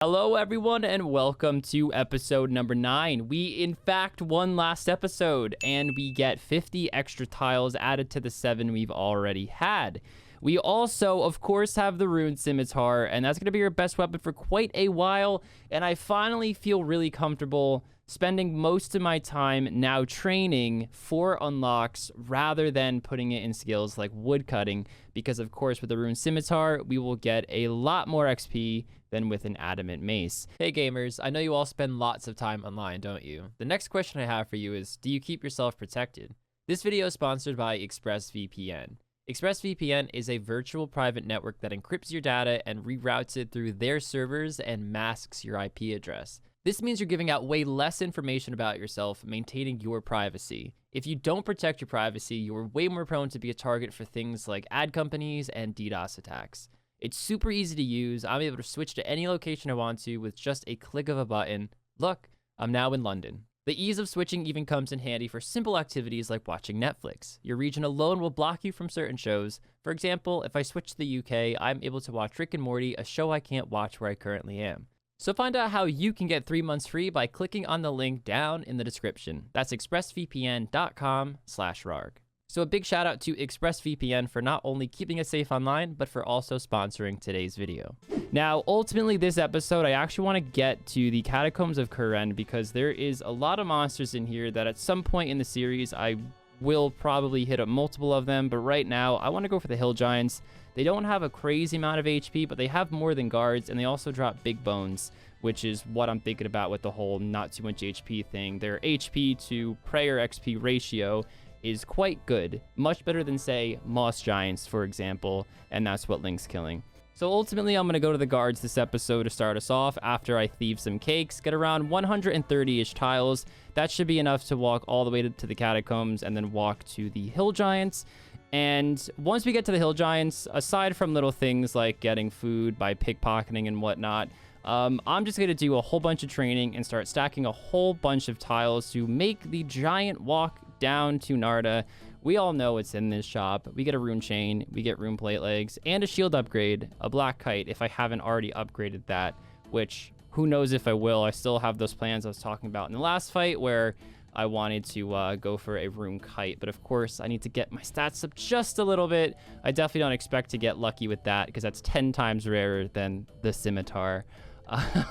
Hello everyone and welcome to episode number 9. We in fact won last episode and we get 50 extra tiles added to the 7 we've already had. We also of course have the rune scimitar, and that's going to be our best weapon for quite a while, and I finally feel really comfortable spending most of my time now training for unlocks rather than putting it in skills like woodcutting, because of course with the rune scimitar we will get a lot more XP than with an adamant mace. Hey gamers, I know you all spend lots of time online, don't you? The next question I have for you is, do you keep yourself protected? This video is sponsored by ExpressVPN. ExpressVPN is a virtual private network that encrypts your data and reroutes it through their servers and masks your IP address. This means you're giving out way less information about yourself, maintaining your privacy. If you don't protect your privacy, you're way more prone to be a target for things like ad companies and DDoS attacks. It's super easy to use. I'm able to switch to any location I want to with just a click of a button. Look, I'm now in London. The ease of switching even comes in handy for simple activities like watching Netflix. Your region alone will block you from certain shows. For example, if I switch to the UK, I'm able to watch Rick and Morty, a show I can't watch where I currently am. So find out how you can get 3 months free by clicking on the link down in the description. That's expressvpn.com/rargh. So a big shout out to ExpressVPN for not only keeping us safe online, but for also sponsoring today's video. Now, ultimately this episode, I actually want to get to the catacombs of Karen because there is a lot of monsters in here that at some point in the series, I will probably hit up multiple of them. But right now, I want to go for the hill giants. They don't have a crazy amount of HP, but they have more than guards, and they also drop big bones, which is what I'm thinking about with the whole not too much HP thing. Their HP to prayer XP ratio is quite good, much better than say moss giants, for example, and that's what Link's killing. So ultimately I'm going to go to the guards this episode to start us off after I thieve some cakes, get around 130-ish tiles. That should be enough to walk all the way to the catacombs and then walk to the hill giants. And once we get to the hill giants, aside from little things like getting food by pickpocketing and whatnot, I'm just going to do a whole bunch of training and start stacking a whole bunch of tiles to make the giant walk down to Narda. We all know it's in this shop. We get a rune chain, we get rune plate legs, and a shield upgrade, a black kite if I haven't already upgraded that, which who knows if I will. I still have those plans I was talking about in the last fight where I wanted to go for a rune kite, but of course I need to get my stats up just a little bit. I definitely don't expect to get lucky with that because that's 10 times rarer than the scimitar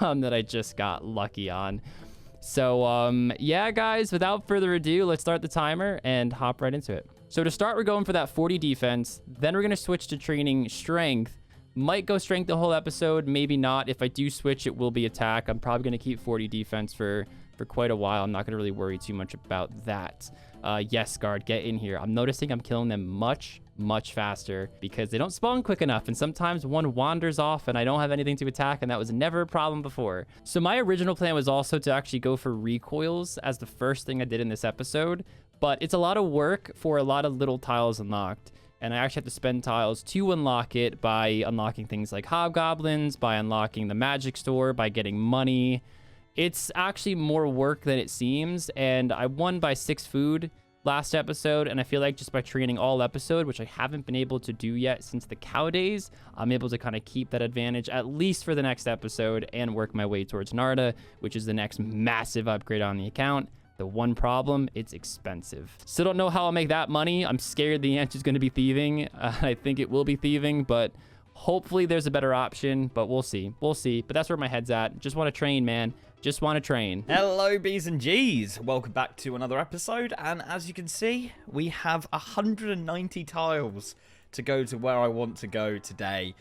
that I just got lucky on. So yeah guys, without further ado, let's start the timer and hop right into it. So to start, we're going for that 40 defense, then we're going to switch to training strength. Might go strength the whole episode, maybe not. If I do switch, it will be attack. I'm probably going to keep 40 defense for quite a while. I'm not going to really worry too much about that. Yes, guard, get in here. I'm noticing I'm killing them much faster because they don't spawn quick enough, and sometimes one wanders off and I don't have anything to attack, and that was never a problem before. So my original plan was also to actually go for recoils as the first thing I did in this episode, but it's a lot of work for a lot of little tiles unlocked, and I actually have to spend tiles to unlock it by unlocking things like hobgoblins, by unlocking the magic store, by getting money. It's actually more work than it seems, and I won by 6 food last episode, and I feel like just by training all episode, which I haven't been able to do yet since the cow days, I'm able to kind of keep that advantage at least for the next episode and work my way towards Narda, which is the next massive upgrade on the account. The one problem, it's expensive. Still don't know how I'll make that money. I'm scared the answer is going to be thieving. I think it will be thieving, but hopefully there's a better option, but we'll see. We'll see, but that's where my head's at. Just want to train, man. Just want to train. Hello, B's and G's. Welcome back to another episode. And as you can see, we have 190 tiles to go to where I want to go today.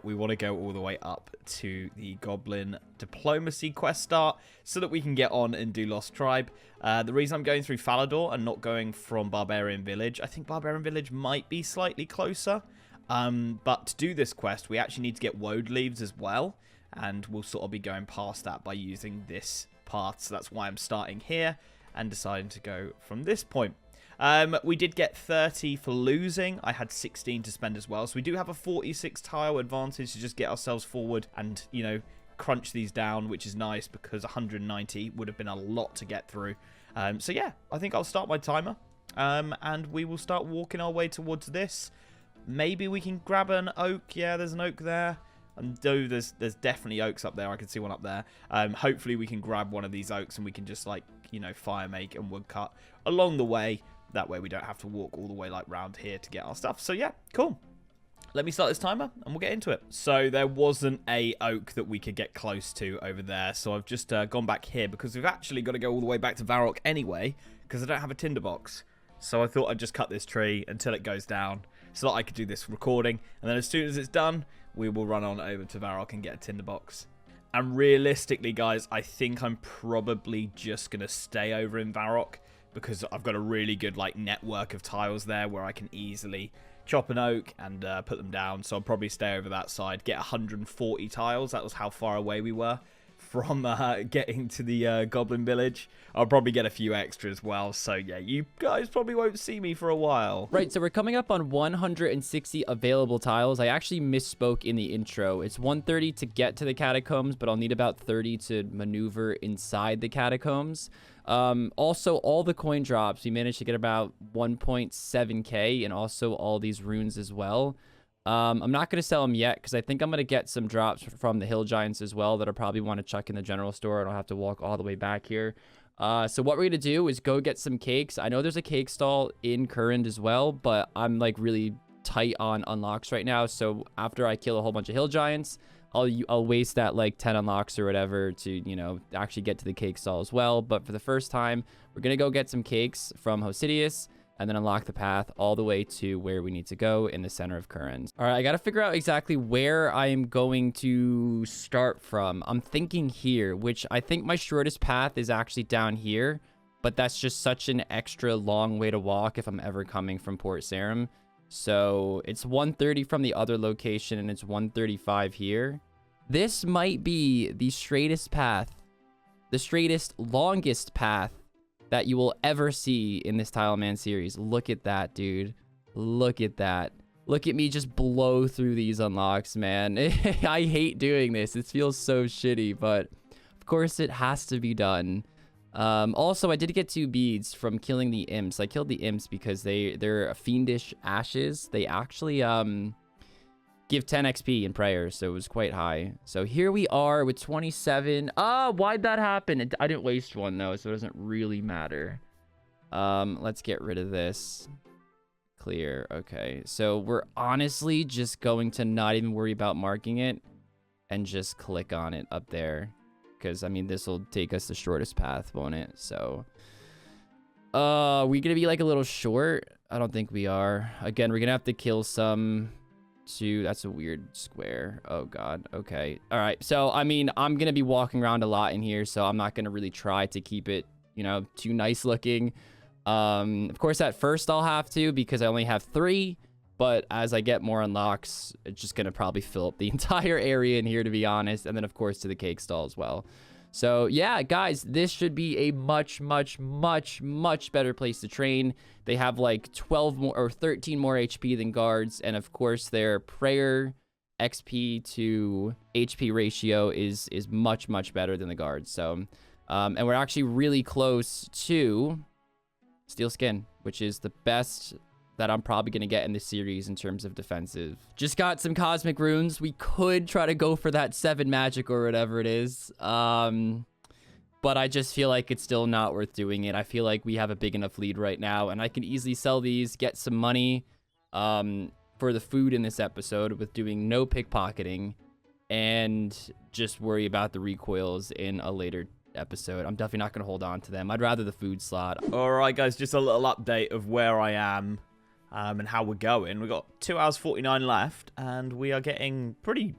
We want to go all the way up to the Goblin Diplomacy quest start so that we can get on and do Lost Tribe. The reason I'm going through Falador and not going from Barbarian Village, I think Barbarian Village might be slightly closer. But to do this quest, we actually need to get woad leaves as well. And we'll sort of be going past that by using this path. So that's why I'm starting here and deciding to go from this point. We did get 30 for losing. I had 16 to spend as well. So we do have a 46 tile advantage to just get ourselves forward and, you know, crunch these down, which is nice because 190 would have been a lot to get through. So yeah, I think I'll start my timer. And we will start walking our way towards this. Maybe we can grab an oak. Yeah, there's an oak there. And though there's definitely oaks up there, I can see one up there. Hopefully we can grab one of these oaks and we can just like, you know, fire make and woodcut along the way. That way we don't have to walk all the way like round here to get our stuff. So yeah, cool. Let me start this timer and we'll get into it. So there wasn't a oak that we could get close to over there. So I've just gone back here because we've actually got to go all the way back to Varrock anyway because I don't have a tinderbox. So I thought I'd just cut this tree until it goes down so that I could do this recording. And then as soon as it's done, we will run on over to Varrock and get a tinderbox. And realistically, guys, I think I'm probably just going to stay over in Varrock because I've got a really good like network of tiles there where I can easily chop an oak and put them down. So I'll probably stay over that side, get 140 tiles. That was how far away we were from getting to the goblin village. I'll probably get a few extra as well. So yeah, you guys probably won't see me for a while. Right, so we're coming up on 160 available tiles. I actually misspoke in the intro. It's 130 to get to the catacombs, but I'll need about 30 to maneuver inside the catacombs. Also, all the coin drops, we managed to get about 1.7k, and also all these runes as well. I'm not going to sell them yet because I think I'm going to get some drops from the hill giants as well that I probably want to chuck in the general store. I don't have to walk all the way back here. So what we're going to do is go get some cakes. I know there's a cake stall in Current as well, but I'm like really tight on unlocks right now. So after I kill a whole bunch of hill giants, I'll waste that like 10 unlocks or whatever to, you know, actually get to the cake stall as well. But for the first time, we're going to go get some cakes from Hosidius and then unlock the path all the way to where we need to go in the center of Current. All right, I got to figure out exactly where I am going to start from. I'm thinking here, which I think my shortest path is actually down here, but that's just such an extra long way to walk if I'm ever coming from Port Sarim. So it's 130 from the other location and it's 135 here. This might be the straightest path, the straightest, longest path that you will ever see in this Tileman series. Look at that, dude. Look at that. Look at me just blow through these unlocks, man. I hate doing this. It feels so shitty, but of course it has to be done. Also, I did get 2 beads from killing the imps. I killed the imps because they're fiendish ashes. They actually give 10 XP in prayers, so it was quite high. So here we are with 27. Why'd that happen? I didn't waste one though, so it doesn't really matter. Let's get rid of this. Clear. Okay, so we're honestly just going to not even worry about marking it and just click on it up there. Because, I mean, this will take us the shortest path, won't it? So, we gonna be, like, a little short? I don't think we are. Again, we're gonna have to kill some... That's a weird square. Oh, God. Okay. All right. So, I mean, I'm gonna be walking around a lot in here, so I'm not gonna really try to keep it, you know, too nice looking. Of course, at first I'll have to because I only have 3. But as I get more unlocks, it's just going to probably fill up the entire area in here, to be honest. And then, of course, to the cake stall as well. So, yeah, guys, this should be a much, much, much, much better place to train. They have like 12 more or 13 more HP than guards. And, of course, their prayer XP to HP ratio is much, much better than the guards. So, and we're actually really close to Steel Skin, which is the best that I'm probably going to get in this series in terms of defensive. Just got some cosmic runes. We could try to go for that 7 magic or whatever it is. But I just feel like it's still not worth doing it. I feel like we have a big enough lead right now, and I can easily sell these, get some money for the food in this episode with doing no pickpocketing, and just worry about the recoils in a later episode. I'm definitely not going to hold on to them. I'd rather the food slot. All right, guys, just a little update of where I am. And how we're going. We've got 2 hours 49 left, and we are getting pretty,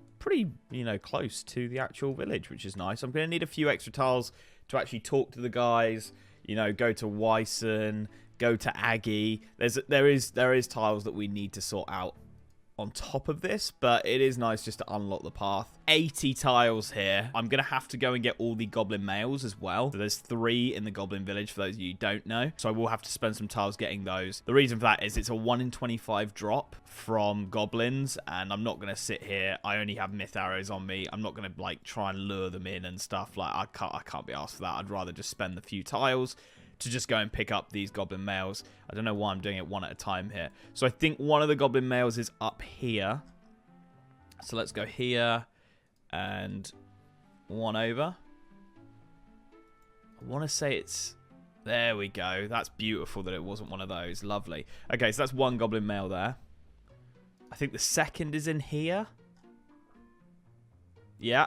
you know, close to the actual village, which is nice. I'm going to need a few extra tiles to actually talk to the guys, you know, go to Wyson, go to Aggie. There is tiles that we need to sort out on top of this, but it is nice just to unlock the path. 80 tiles here. I'm gonna have to go and get all the goblin males as well. So there's 3 in the goblin village for those of you who don't know, so I will have to spend some tiles getting those. The reason for that is it's a 1 in 25 drop from goblins, and I'm not gonna sit here. I only have myth arrows on me. I'm not gonna like try and lure them in and stuff. Like I can't be asked for that. I'd rather just spend the few tiles to just go and pick up these goblin males. I don't know why I'm doing it one at a time here. So I think one of the goblin males is up here. So let's go here. and one over. I want to say it's... There we go. That's beautiful that it wasn't one of those. Lovely. Okay, so that's one goblin mail there. I think the second is in here. Yeah.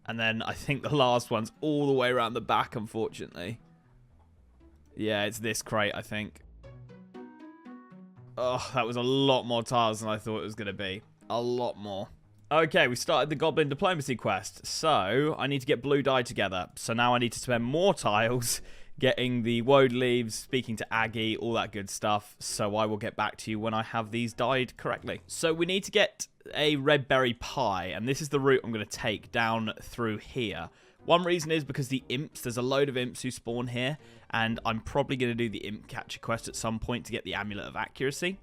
And then I think the last one's all the way around the back, unfortunately. Yeah, it's this crate, I think. Oh, that was a lot more tiles than I thought it was going to be. A lot more. Okay, we started the Goblin Diplomacy quest. So, I need to get blue dye together. So now I need to spend more tiles getting the woad leaves, speaking to Aggie, all that good stuff. So I will get back to you when I have these dyed correctly. So we need to get a red berry pie, and this is the route I'm going to take down through here. One reason is because the imps, there's a load of imps who spawn here, and I'm probably going to do the imp catcher quest at some point to get the Amulet of Accuracy.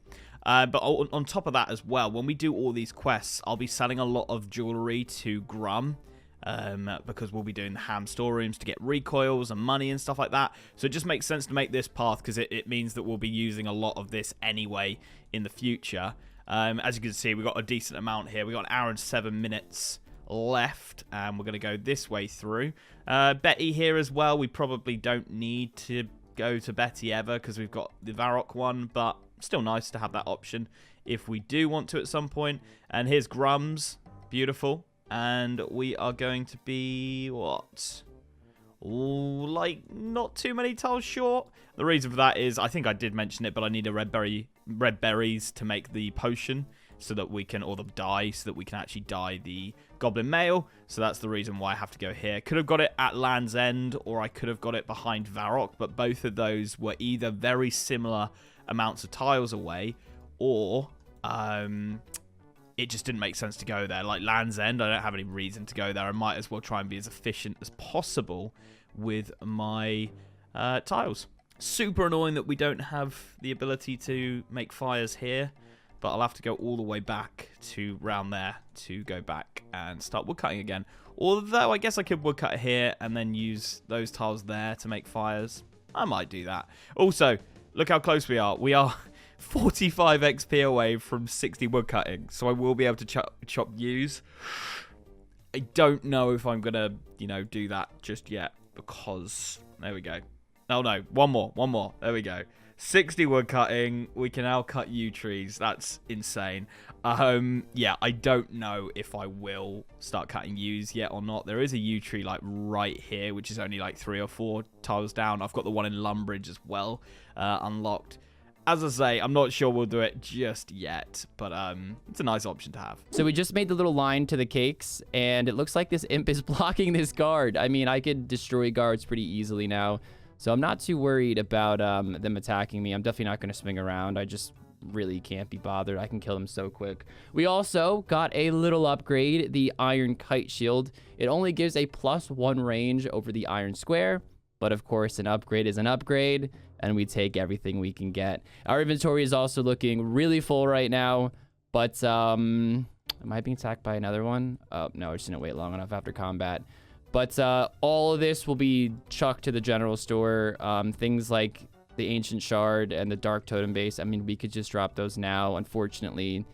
But on top of that as well, when we do all these quests, I'll be selling a lot of jewelry to Grum, because we'll be doing the ham storerooms to get recoils and money and stuff like that. So it just makes sense to make this path, because it means that we'll be using a lot of this anyway in the future. As you can see, we've got a decent amount here. We've got an hour and 7 minutes left, and we're going to go this way through. Betty here as well. We probably don't need to go to Betty ever, because we've got the Varrock one, but still nice to have that option if we do want to at some point. And here's Grum's. Beautiful. And we are going to be, what? Ooh, like, not too many tiles short. The reason for that is, I think I did mention it, but I need a red berries to make the potion, so that we can, or the dye, so that we can actually dye the Goblin Mail. So that's the reason why I have to go here. Could have got it at Land's End, or I could have got it behind Varrock, but both of those were either very similar amounts of tiles away, or it just didn't make sense to go there. Like Land's End, I don't have any reason to go there. I might as well try and be as efficient as possible with my tiles. Super annoying that we don't have the ability to make fires here, but I'll have to go all the way back to round there to go back and start woodcutting again. Although I guess I could woodcut here and then use those tiles there to make fires. I might do that. Also, look how close we are. We are 45 XP away from 60 woodcutting, so I will be able to chop yews. I don't know if I'm going to, do that just yet, because... There we go. Oh, no. One more. There we go. 60 woodcutting. We can now cut yew trees. That's insane. Yeah, I don't know if I will start cutting yews yet or not. There is a yew tree, like, right here, which is only, like, 3 or 4 tiles down. I've got the one in Lumbridge as well, unlocked. As I say, I'm not sure we'll do it just yet, but it's a nice option to have. So we just made the little line to the cakes, and it looks like this imp is blocking this guard. I mean, I could destroy guards pretty easily now, so I'm not too worried about them attacking me. I'm definitely not going to swing around. I just really can't be bothered. I can kill them so quick. We also got a little upgrade, the Iron Kite Shield. It only gives a +1 range over the Iron Square, but of course, an upgrade is an upgrade, and we take everything we can get. Our inventory is also looking really full right now, but am I being attacked by another one? Oh, no, I just didn't wait long enough after combat. But all of this will be chucked to the general store. Things like the Ancient Shard and the Dark Totem Base, I mean, we could just drop those now. Unfortunately,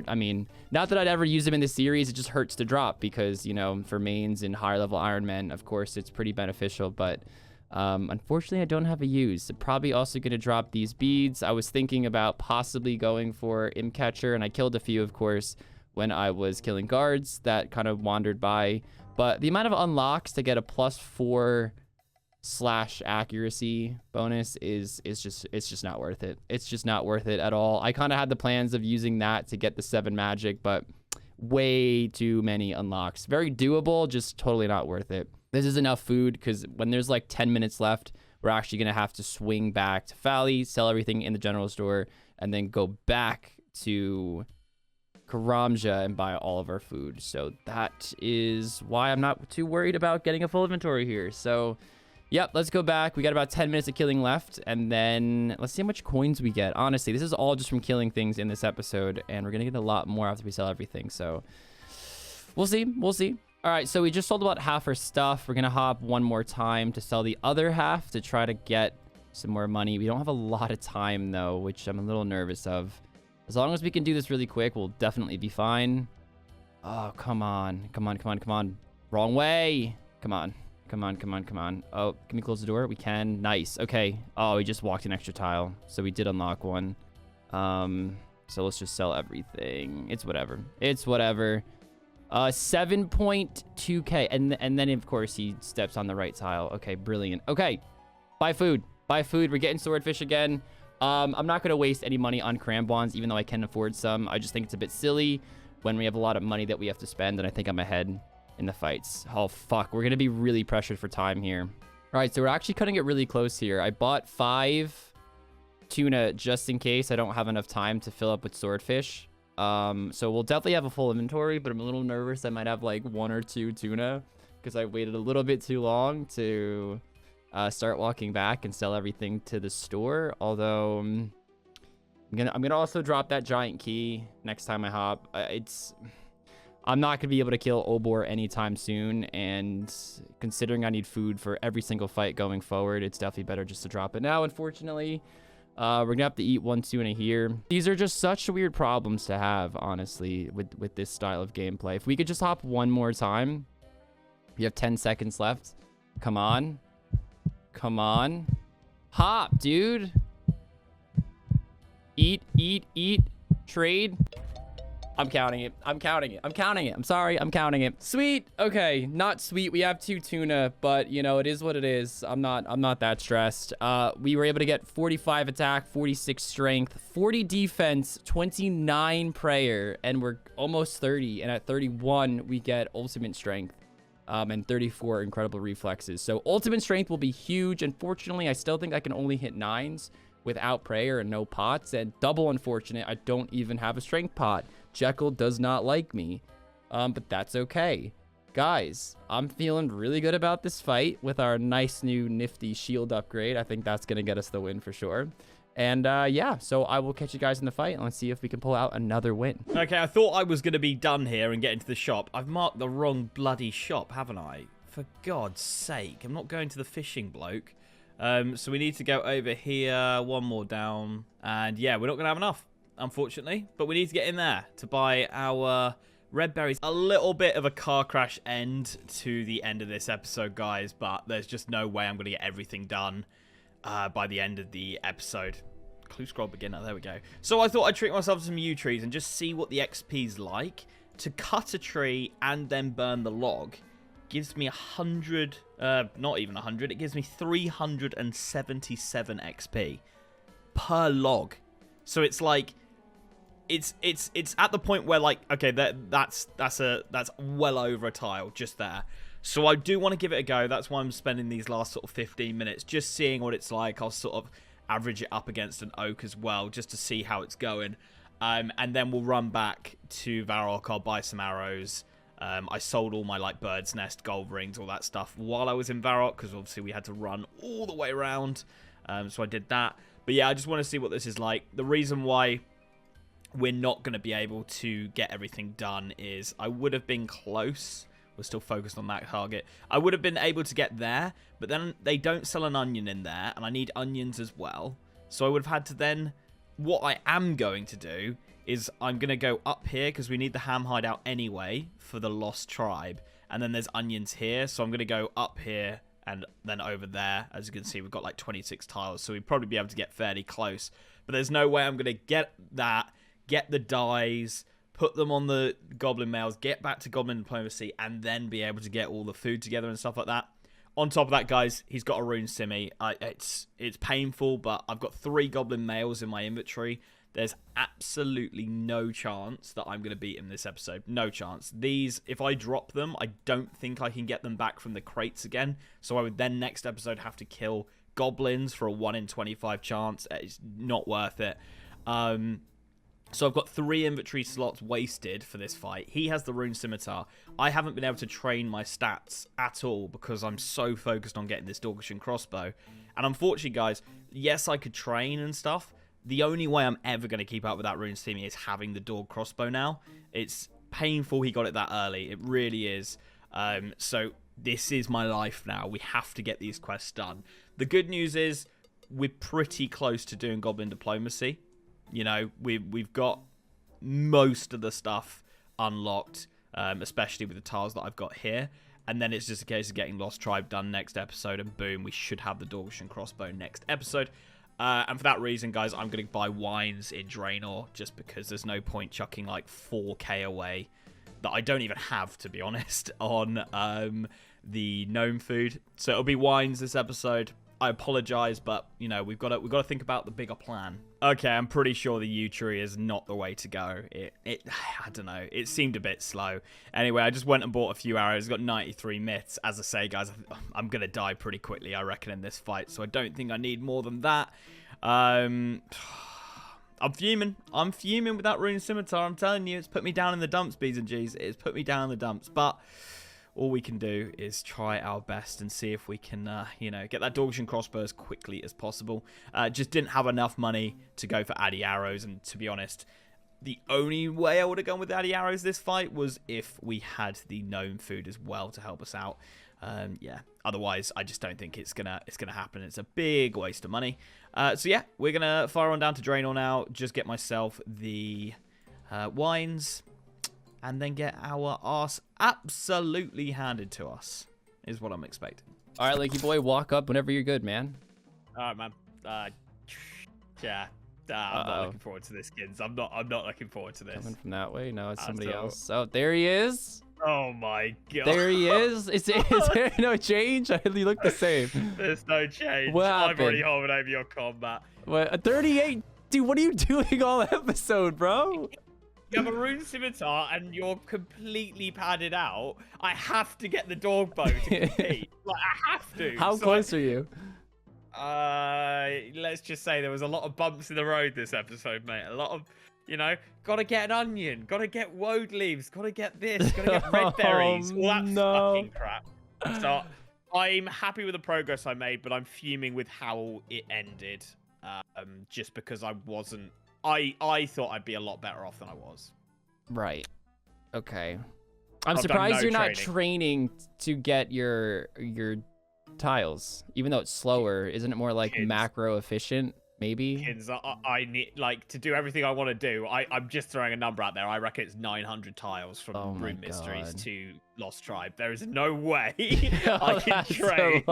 I mean, not that I'd ever use them in the series, it just hurts to drop because, for mains and higher level Iron Men, of course, it's pretty beneficial, but... unfortunately, I don't have a use. I'm probably also going to drop these beads. I was thinking about possibly going for Imp Catcher, and I killed a few, of course, when I was killing guards that kind of wandered by. But the amount of unlocks to get a +4 / accuracy bonus is just not worth it. It's just not worth it at all. I kind of had the plans of using that to get the 7 magic, but way too many unlocks. Very doable, just totally not worth it. This is enough food, because when there's like 10 minutes left, we're actually going to have to swing back to Fally, sell everything in the general store, and then go back to Karamja and buy all of our food. So that is why I'm not too worried about getting a full inventory here. So, yep, let's go back. We got about 10 minutes of killing left, and then let's see how much coins we get. Honestly, this is all just from killing things in this episode, and we're going to get a lot more after we sell everything. So we'll see. We'll see. All right, so we just sold about half our stuff. We're going to hop one more time to sell the other half to try to get some more money. We don't have a lot of time, though, which I'm a little nervous of. As long as we can do this really quick, we'll definitely be fine. Oh, come on. Come on, come on, come on. Wrong way. Come on. Come on, come on, come on. Oh, can we close the door? We can. Nice. Okay. Oh, we just walked an extra tile. So we did unlock one. So let's just sell everything. It's whatever. It's whatever. 7.2k. And then, of course, he steps on the right tile. Okay, brilliant. Okay. Buy food. Buy food. We're getting swordfish again. I'm not going to waste any money on crambons, even though I can afford some. I just think it's a bit silly when we have a lot of money that we have to spend, and I think I'm ahead in the fights. Oh, fuck. We're going to be really pressured for time here. All right, so we're actually cutting it really close here. I bought 5 tuna just in case I don't have enough time to fill up with swordfish. So we'll definitely have a full inventory, but I'm a little nervous I might have like 1 or 2 tuna because I waited a little bit too long to start walking back and sell everything to the store. Although I'm gonna also drop that giant key next time I hop. I'm not gonna be able to kill Obor anytime soon, and considering I need food for every single fight going forward, it's definitely better just to drop it now. Unfortunately, we're gonna have to eat 1 tuna here. These are just such weird problems to have, honestly, with this style of gameplay. If we could just hop 1 more time. We have 10 seconds left. Come on. Come on. Hop, dude. Eat, eat, eat. Trade. I'm counting it. I'm counting it. I'm counting it. I'm sorry. I'm counting it. Sweet. Okay. Not sweet. We have 2 tuna, but you know, it is what it is. I'm not that stressed. We were able to get 45 attack, 46 strength, 40 defense, 29 prayer, and we're almost 30. And at 31, we get ultimate strength. And 34 incredible reflexes. So ultimate strength will be huge. Unfortunately, I still think I can only hit 9s without prayer and no pots. And double unfortunate, I don't even have a strength pot. Jekyll does not like me, but that's okay. Guys, I'm feeling really good about this fight with our nice new nifty shield upgrade. I think that's going to get us the win for sure. And yeah, so I will catch you guys in the fight and let's see if we can pull out another win. Okay, I thought I was going to be done here and get into the shop. I've marked the wrong bloody shop, haven't I? For God's sake, I'm not going to the fishing bloke. So we need to go over here, 1 more down. And yeah, we're not going to have enough, unfortunately. But we need to get in there to buy our red berries. A little bit of a car crash end to the end of this episode, guys. But there's just no way I'm going to get everything done by the end of the episode. Clue scroll beginner, there we go. So I thought I'd treat myself to some yew trees and just see what the XP's like. To cut a tree and then burn the log gives me 100, not even 100, it gives me 377 XP per log. So it's like, it's at the point where like, okay, that's well over a tile just there. So I do want to give it a go. That's why I'm spending these last sort of 15 minutes just seeing what it's like. I'll sort of average it up against an oak as well, just to see how it's going. And then we'll run back to Varrock. I'll buy some arrows. I sold all my like bird's nest, gold rings, all that stuff while I was in Varrock, because obviously we had to run all the way around. So I did that. But yeah, I just want to see what this is like. The reason why we're not going to be able to get everything done is I would have been close. We're still focused on that target. I would have been able to get there, but then they don't sell an onion in there, and I need onions as well. So I would have had to then... What I am going to do is I'm going to go up here, because we need the ham hideout anyway for the lost tribe. And then there's onions here, so I'm going to go up here and then over there. As you can see, we've got like 26 tiles, so we'd probably be able to get fairly close. But there's no way I'm going to get that, get the dyes, put them on the goblin mails, get back to goblin diplomacy, and then be able to get all the food together and stuff like that. On top of that, guys, he's got a rune simi. It's painful, but I've got 3 goblin mails in my inventory. There's absolutely no chance that I'm going to beat him this episode. No chance. These, if I drop them, I don't think I can get them back from the crates again. So I would then next episode have to kill goblins for a 1 in 25 chance. It's not worth it. So I've got 3 inventory slots wasted for this fight. He has the rune scimitar. I haven't been able to train my stats at all because I'm so focused on getting this Dorkishan crossbow. And unfortunately, guys, yes, I could train and stuff. The only way I'm ever going to keep up with that rune simi is having the dog crossbow now. It's painful he got it that early. It really is. So this is my life now. We have to get these quests done. The good news is we're pretty close to doing goblin diplomacy. You know, we've got most of the stuff unlocked. especially with the tiles that I've got here. And then it's just a case of getting Lost Tribe done next episode, and boom, we should have the Dawson Crossbow next episode. And for that reason, guys, I'm going to buy wines in Draenor, just because there's no point chucking like 4k away that I don't even have, to be honest, on the gnome food. So it'll be wines this episode. I apologize, but you know, we've got to think about the bigger plan. Okay, I'm pretty sure the yew tree is not the way to go. It I don't know. It seemed a bit slow. Anyway, I just went and bought a few arrows. Got 93 myths. As I say, guys, I'm gonna die pretty quickly, I reckon, in this fight. So I don't think I need more than that. I'm fuming. I'm fuming with that rune scimitar. I'm telling you, it's put me down in the dumps, B's and G's. It's put me down in the dumps, but all we can do is try our best and see if we can, you know, get that Dawson crossbow as quickly as possible. Just didn't have enough money to go for Addy arrows, and to be honest, the only way I would have gone with Addy arrows this fight was if we had the gnome food as well to help us out. Yeah, otherwise I just don't think it's gonna happen. It's a big waste of money. So yeah, we're gonna fire on down to Draenor now. Just get myself the wines, and then get our arse absolutely handed to us, is what I'm expecting. All right, Lakey boy, walk up whenever you're good, man. All right, man. Yeah. I'm not looking forward to this, kids. I'm not looking forward to this. Coming from that way? No, it's somebody else. Oh, there he is. Oh my god. There he is. Is there no change? You look the same. There's no change. What I'm happened? already holding over your combat. What? 38? Dude, what are you doing all episode, bro? You have a rune scimitar and you're completely padded out. I have to get the dog bow to compete. Like, I have to. How close are you? Let's just say there was a lot of bumps in the road this episode, mate. A lot of, you know, gotta get an onion, gotta get woad leaves, gotta get this, gotta get red berries, all that fucking crap. So I'm happy with the progress I made, but I'm fuming with how it ended. Just because I wasn't. I thought I'd be a lot better off than I was. Right. Okay. I'm surprised you're not training to get your tiles, even though it's slower. Isn't it more like macro efficient? Maybe. Kids, I need, like, to do everything I want to do. I'm just throwing a number out there. I reckon it's 900 tiles from Rune Mysteries to Lost Tribe. There is no way I can train.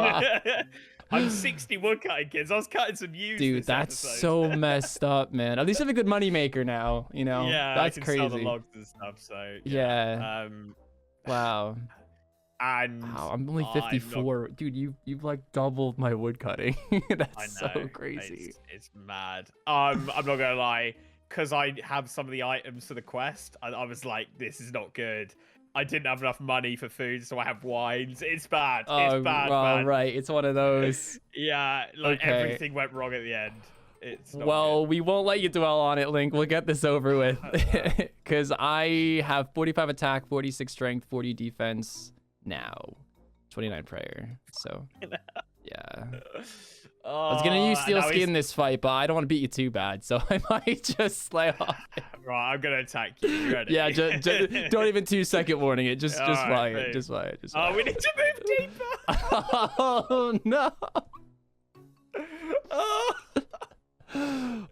I'm 60 woodcutting, kids. I was cutting some yews. Dude, that's so messed up, man. At least you have a good money maker now. You know, yeah, that's I can crazy. sell the logs and stuff. So yeah. Wow. And wow, I'm only 54. Dude, you've like doubled my woodcutting. That's so crazy. It's mad. I'm not gonna lie, because I have some of the items for the quest. I was like, this is not good. I didn't have enough money for food, so I have wines. It's bad. It's bad, man. Right. It's one of those. Yeah, like everything went wrong at the end. It's not good. We won't let you dwell on it, Link. We'll get this over with. Because I have 45 attack, 46 strength, 40 defense now. 29 prayer. So, yeah. I was going to use Steel Skin in this fight, but I don't want to beat you too bad, so I might just slay off. Right, I'm going to attack you. You ready? Yeah, don't even 2-second warning it. Just fly it. Just fly it. We need to move deeper. Oh, no.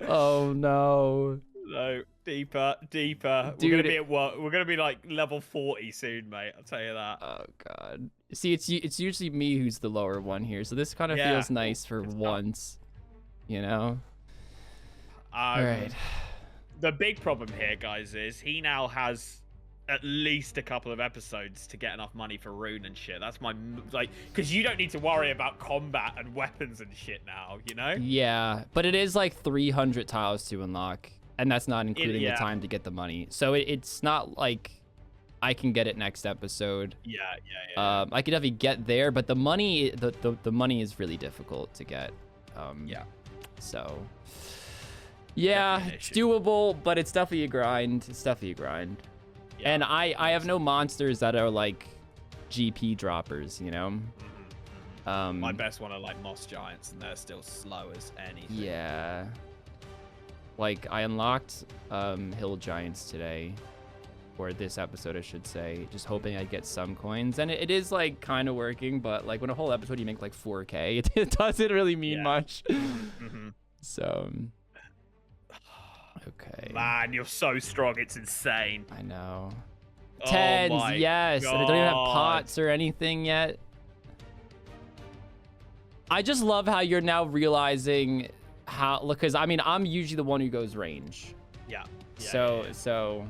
Oh, no. No, deeper. Dude, we're gonna be like level 40 soon, mate. I'll tell you that. Oh god. See, it's usually me who's the lower one here, so this kind of feels nice for once. You know. All right. The big problem here, guys, is he now has at least a couple of episodes to get enough money for rune and shit. That's my because you don't need to worry about combat and weapons and shit now. You know. Yeah, but it is like 300 tiles to unlock. And that's not including the time to get the money. So it's not like I can get it next episode. Yeah. I could definitely get there, but the money, the money is really difficult to get. Yeah. So, yeah, it's doable, but it's definitely a grind. Yeah, and I have no monsters that are like GP droppers, you know? My best one are like moss giants, and they're still slow as anything. Yeah. Like, I unlocked hill giants today, or this episode, I should say, just hoping I'd get some coins. And it is, like, kind of working, but, like, when a whole episode you make, like, 4K, it doesn't really mean much. So, okay. Man, you're so strong. It's insane. I know. Tens, my yes. And I don't even have God. pots or anything yet. I just love how you're now realizing how, because I mean, I'm usually the one who goes range. Yeah. So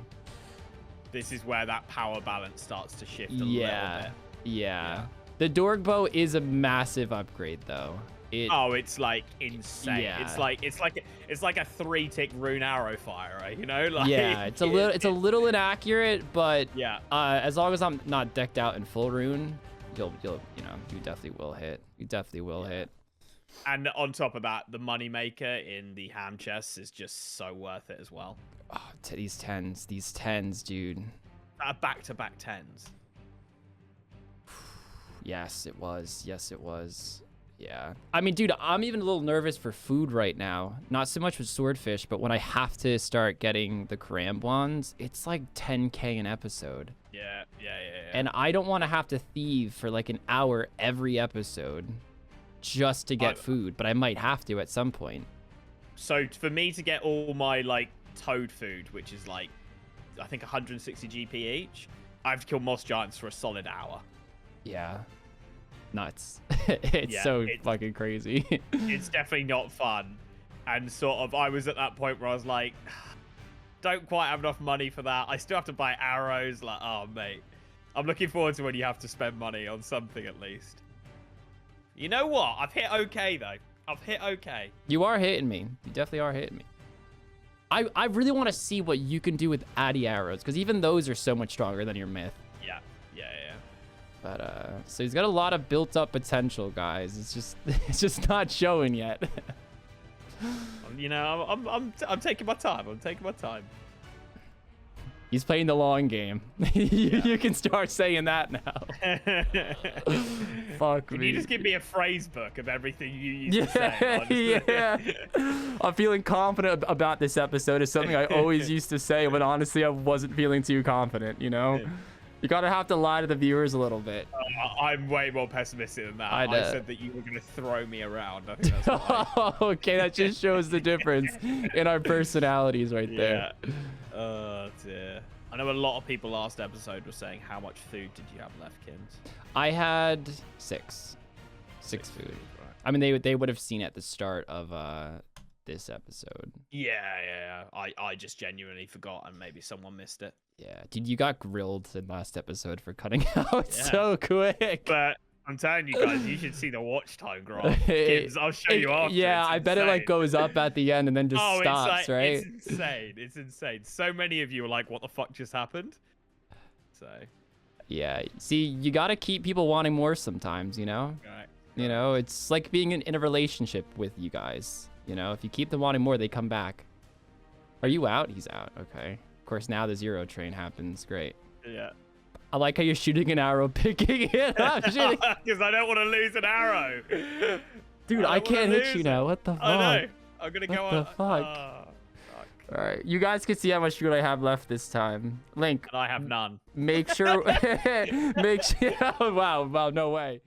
This is where that power balance starts to shift a little bit. Yeah. The Dorg bow is a massive upgrade though. Oh, it's like insane. Yeah. It's like a 3-tick rune arrow fire, you know? Like, yeah, it's a little inaccurate, but yeah. As long as I'm not decked out in full rune, you definitely will hit. You definitely will hit. And on top of that, the moneymaker in the ham chests is just so worth it as well. Oh, these tens, dude. Back-to-back tens. Yes, it was. Yeah. I mean, dude, I'm even a little nervous for food right now. Not so much with swordfish, but when I have to start getting the cram ones, it's like 10K an episode. Yeah. And I don't want to have to thieve for like an hour every episode just to get food, but I might have to at some point. So for me to get all my like toad food, which is like, I think 160 GP each, I have to kill moss giants for a solid hour. Yeah. Nuts. It's fucking crazy. It's definitely not fun. And sort of, I was at that point where I was like, don't quite have enough money for that. I still have to buy arrows. Like, oh, mate. I'm looking forward to when you have to spend money on something at least. You know what? I've hit okay, though. I've hit okay. You are hitting me. You definitely are hitting me. I really want to see what you can do with Addy arrows, because even those are so much stronger than your myth. Yeah. But so he's got a lot of built-up potential, guys. It's just not showing yet. You know, I'm taking my time. He's playing the long game. You can start saying that now. Fuck me. Can you just give me a phrase book of everything you used to say? Honestly? Yeah. I'm feeling confident about this episode. Is something I always used to say, but honestly, I wasn't feeling too confident, you know? You gotta have to lie to the viewers a little bit. I'm way more pessimistic than that. I said that you were going to throw me around. I think that's why. Okay, that just shows the difference in our personalities right there. Oh, dear. I know a lot of people last episode were saying, how much food did you have left, Kins? I had six food. Right. I mean, they would have seen at the start of this episode. Yeah. I just genuinely forgot, and maybe someone missed it. Yeah, dude, you got grilled in last episode for cutting out so quick. But I'm telling you guys, you should see the watch time graph. Kids, I'll show you after. Yeah, I bet it like goes up at the end and then just stops, right? It's insane. It's insane. So many of you are like, what the fuck just happened? So. Yeah, see, you got to keep people wanting more sometimes, you know? Right. You know, it's like being in a relationship with you guys. You know, if you keep them wanting more, they come back. Are you out? He's out. Okay. Of course, now the zero train happens. Great. Yeah. I like how you're shooting an arrow, picking it up. Because I don't want to lose an arrow. Dude, I can't hit you now. What the fuck? I know. I'm going to go on. What the fuck? All right. You guys can see how much food I have left this time. Link. And I have none. Make sure. Oh, wow. No way.